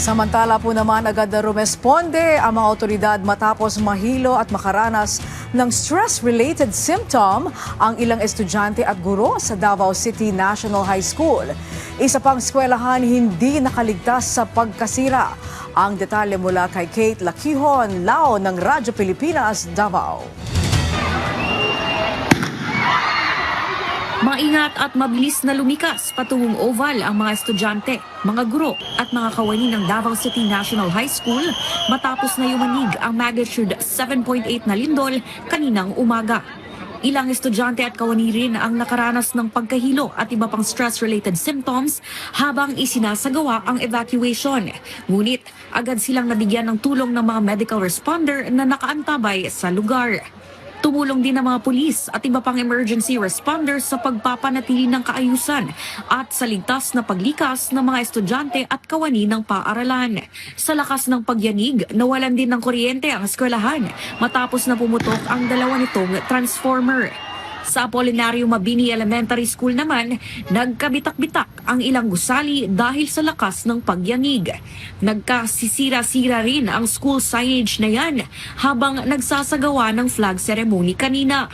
Samantala po naman agad na rumesponde ang mga otoridad matapos mahilo at makaranas ng stress-related symptom ang ilang estudyante at guro sa Davao City National High School. Isa pang eskwelahan hindi nakaligtas sa pagkasira. Ang detalye mula kay Kate Lakihon Lao ng Radyo Pilipinas, Davao. Maingat at mabilis na lumikas patungong oval ang mga estudyante, mga guro at mga kawani ng Davao City National High School matapos na yumanig ang magnitude 7.8 na lindol kaninang umaga. Ilang estudyante at kawani rin ang nakaranas ng pagkahilo at iba pang stress-related symptoms habang isinasagawa ang evacuation. Ngunit agad silang nabigyan ng tulong ng mga medical responder na nakaantabay sa lugar. Tumulong din ang mga pulis at iba pang emergency responders sa pagpapanatili ng kaayusan at sa ligtas na paglikas ng mga estudyante at kawani ng paaralan. Sa lakas ng pagyanig, nawalan din ng kuryente ang eskwelahan matapos na pumutok ang dalawa nitong transformer. Sa Apolinario Mabini Elementary School naman, nagkabitak-bitak ang ilang gusali dahil sa lakas ng pagyanig. Nagkasisira-sira rin ang school signage na yan habang nagsasagawa ng flag ceremony kanina.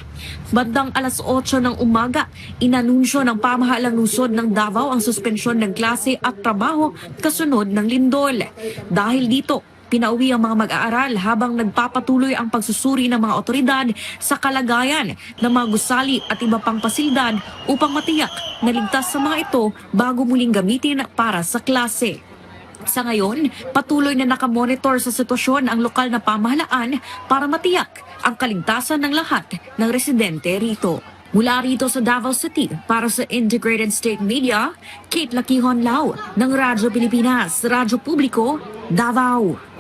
Bandang alas 8 ng umaga, inanunsyo ng pamahalang lungsod ng Davao ang suspensyon ng klase at trabaho kasunod ng lindol. Dahil dito, pinauwi ang mga mag-aaral habang nagpapatuloy ang pagsusuri ng mga otoridad sa kalagayan ng mga gusali at iba pang pasilidad upang matiyak na ligtas sa mga ito bago muling gamitin para sa klase. Sa ngayon, patuloy na nakamonitor sa sitwasyon ang lokal na pamahalaan para matiyak ang kaligtasan ng lahat ng residente rito. Mula rito sa Davao City, para sa Integrated State Media, Kate Lakihon Lao ng Radyo Pilipinas, Radyo Publiko, Davao.